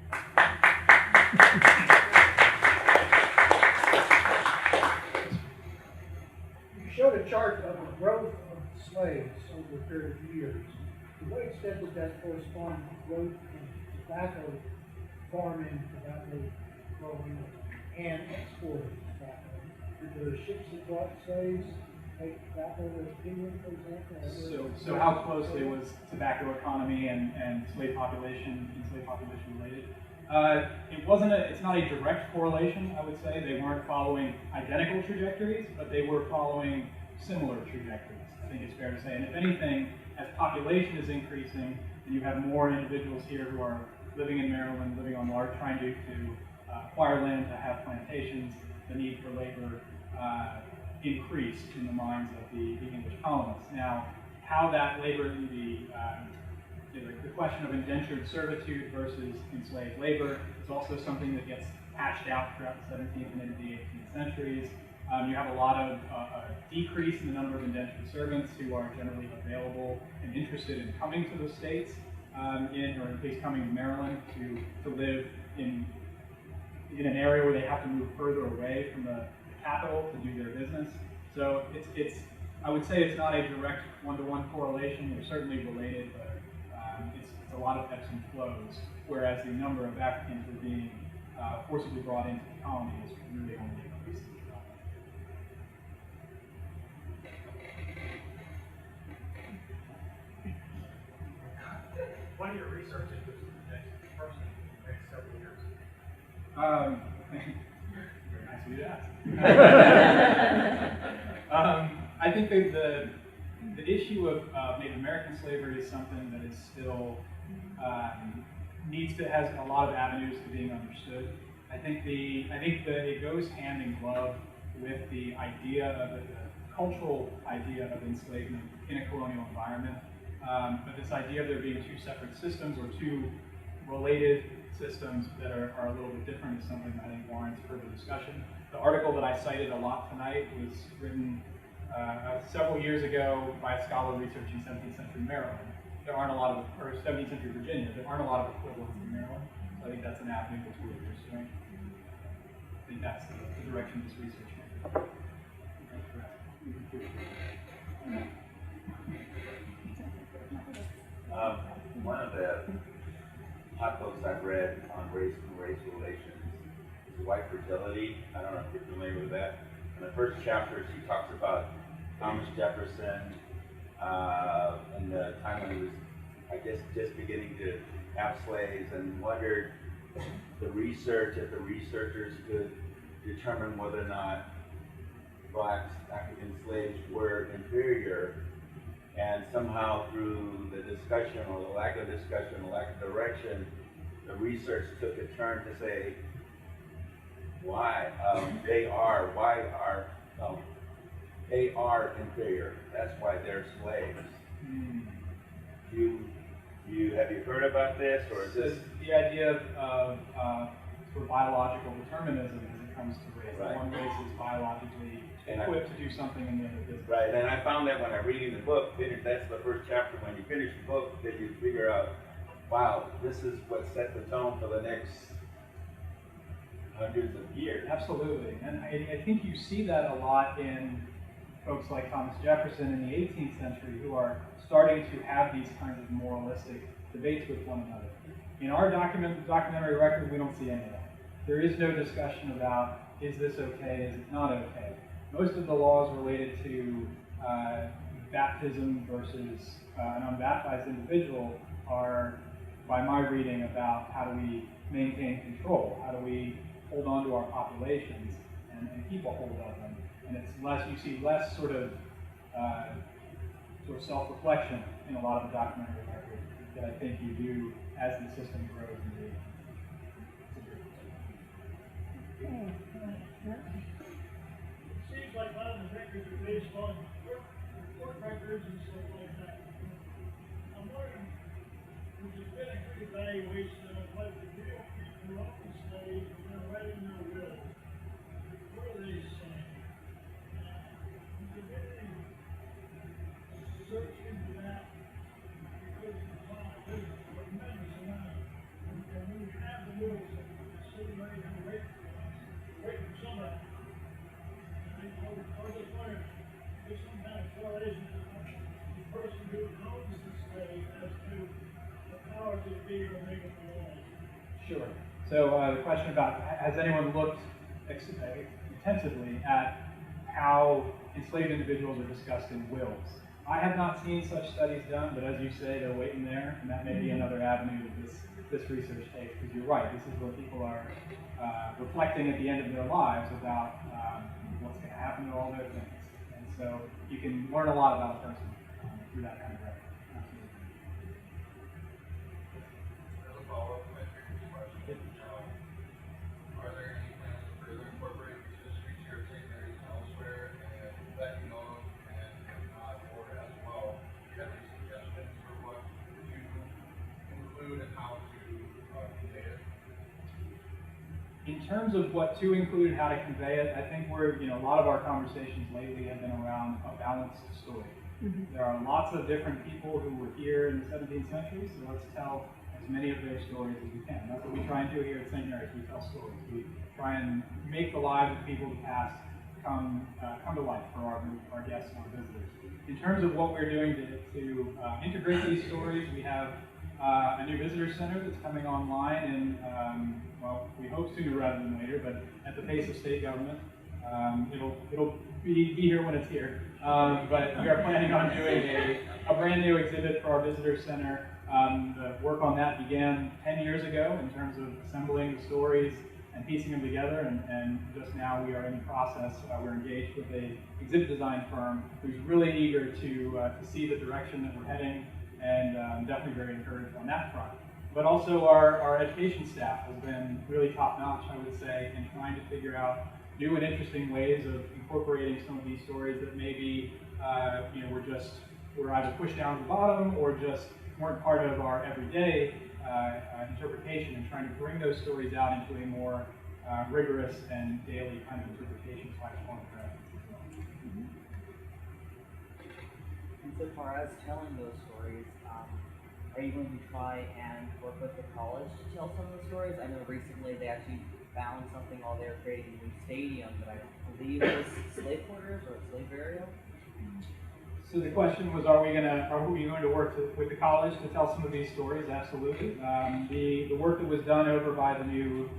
You showed a chart of the growth of slaves over a period of years. To what extent did that correspond to growth in tobacco farming, tobacco growing, and exporting tobacco? Did there ships that brought slaves take tobacco with England, for example? So how closely was tobacco economy and enslaved population related? It's not a direct correlation, I would say. They weren't following identical trajectories, but they were following similar trajectories, I think it's fair to say. And if anything, as population is increasing, and you have more individuals here who are living in Maryland, living on large, trying to acquire land to have plantations, the need for labor increased in the minds of the English colonists. Now, how that labor, the question of indentured servitude versus enslaved labor is also something that gets hashed out throughout the 17th and into the 18th centuries. You have a lot of decrease in the number of indentured servants who are generally available and interested in coming to the states, or in case coming to Maryland to live in an area where they have to move further away from the capital to do their business. So I would say it's not a direct one-to-one correlation. They're certainly related, but it's a lot of ebbs and flows, whereas the number of Africans who are being forcibly brought into the colony is really only increasing. What are your research into the next person in the next several years? Very nice of you to ask. I think that the issue of Native American slavery is something that is still has a lot of avenues to being understood. I think that it goes hand in glove with the idea of the cultural idea of enslavement in a colonial environment. But this idea of there being two separate systems or two related systems that are a little bit different is something that I think warrants further discussion. The article that I cited a lot tonight was written several years ago by a scholar researching 17th century Maryland. There aren't a lot of, or 17th century Virginia, there aren't a lot of equivalents in Maryland. So I think that's an avenue that's worth pursuing. I think that's the direction this research may go. One of the hot books I've read on race and race relations is White Fragility. I don't know if you're familiar with that. In the first chapter, she talks about Thomas Jefferson and the time when he was, I guess, just beginning to have slaves, and wondered if the researchers could determine whether or not blacks, African slaves, were inferior. And somehow through the discussion, or the lack of discussion, the lack of direction, the research took a turn to say, why? They are inferior. That's why they're slaves. Have you heard about this, or is this the idea of sort of biological determinism as it comes to race? Right. One race is biologically equipped to do something in the other business. right? And I found that when I'm reading the book, that's the first chapter. When you finish the book, then you figure out, wow, this is what set the tone for the next hundreds of years. Absolutely, and I think you see that a lot in folks like Thomas Jefferson in the 18th century, who are starting to have these kinds of moralistic debates with one another. In our documentary record, we don't see any of that. There is no discussion about, is this okay, is it not okay? Most of the laws related to baptism versus an unbaptized individual are, by my reading, about how do we maintain control, how do we hold on to our populations and keep a hold of them. And it's less, you see less sort of self-reflection in a lot of the documentary record that I think you do as the system grows and Seems like a lot of the records are based on court records and stuff like that. I'm wondering, there's been a good evaluation of what the real people of the slaves are writing their wills. What are they saying? Has there been any search into that? Because there's a tremendous amount. And when you have the wills that sitting right here waiting for somebody, I was just wondering, there's some kind of correlation to the person who owns the slave as to the powers that be to make up the laws. Sure. So the question about, has anyone looked intensively at how enslaved individuals are discussed in wills. I have not seen such studies done, but as you say, they're waiting there, and that may be another avenue that this research takes, because you're right, this is where people are reflecting at the end of their lives about what's going to happen to all their things. And so you can learn a lot about a person through that kind of record. As a follow-up to my previous question, are there any plans to further incorporate these histories here at St. Mary's and elsewhere, and let you know, and if not, or as well, do you have any suggestions for what to include and how to convey it? In terms of what to include, how to convey it, I think a lot of our conversations lately have been around a balanced story. There are lots of different people who were here in the 17th century, so let's tell as many of their stories as we can. That's what we try and do here at St. Mary's. We tell stories. We try and make the lives of people of the past come to life for our guests and our visitors. In terms of what we're doing to integrate these stories, we have a new visitor center that's coming online, and we hope sooner rather than later, but at the pace of state government. It'll be here when it's here. But we are planning on doing a brand new exhibit for our visitor center. The work on that began 10 years ago in terms of assembling the stories and piecing them together, and just now we are in the process. We're engaged with an exhibit design firm who's really eager to see the direction that we're heading, and definitely very encouraged on that front. But also our education staff has been really top-notch, I would say, in trying to figure out new and interesting ways of incorporating some of these stories that maybe we're either pushed down to the bottom or just weren't part of our everyday interpretation, and trying to bring those stories out into a more rigorous and daily kind of interpretation form of practice as well. And so far as telling those stories, are you going to try and work with the college to tell some of the stories? I know recently they actually found something while they were creating a new stadium that I believe was slave quarters or slave burial. So the question was, are we going to work with the college to tell some of these stories? Absolutely. The work that was done over by the new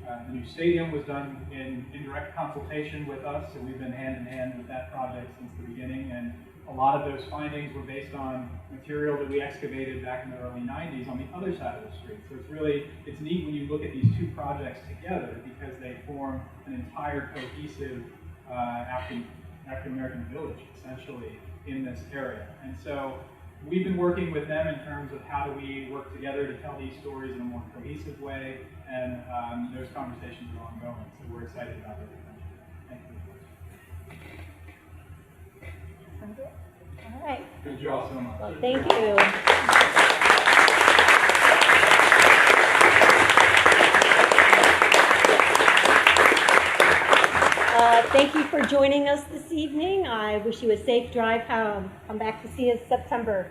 stadium was done in direct consultation with us, so we've been hand in hand with that project since the beginning, and a lot of those findings were based on material that we excavated back in the early 90s on the other side of the street. So it's neat when you look at these two projects together, because they form an entire cohesive African-American village, essentially, in this area. And so we've been working with them in terms of how do we work together to tell these stories in a more cohesive way, and those conversations are ongoing, so we're excited about it. Thank you. All right. Thank you all so much. Well, thank you. Thank you for joining us this evening. I wish you a safe drive home. Come back to see us September.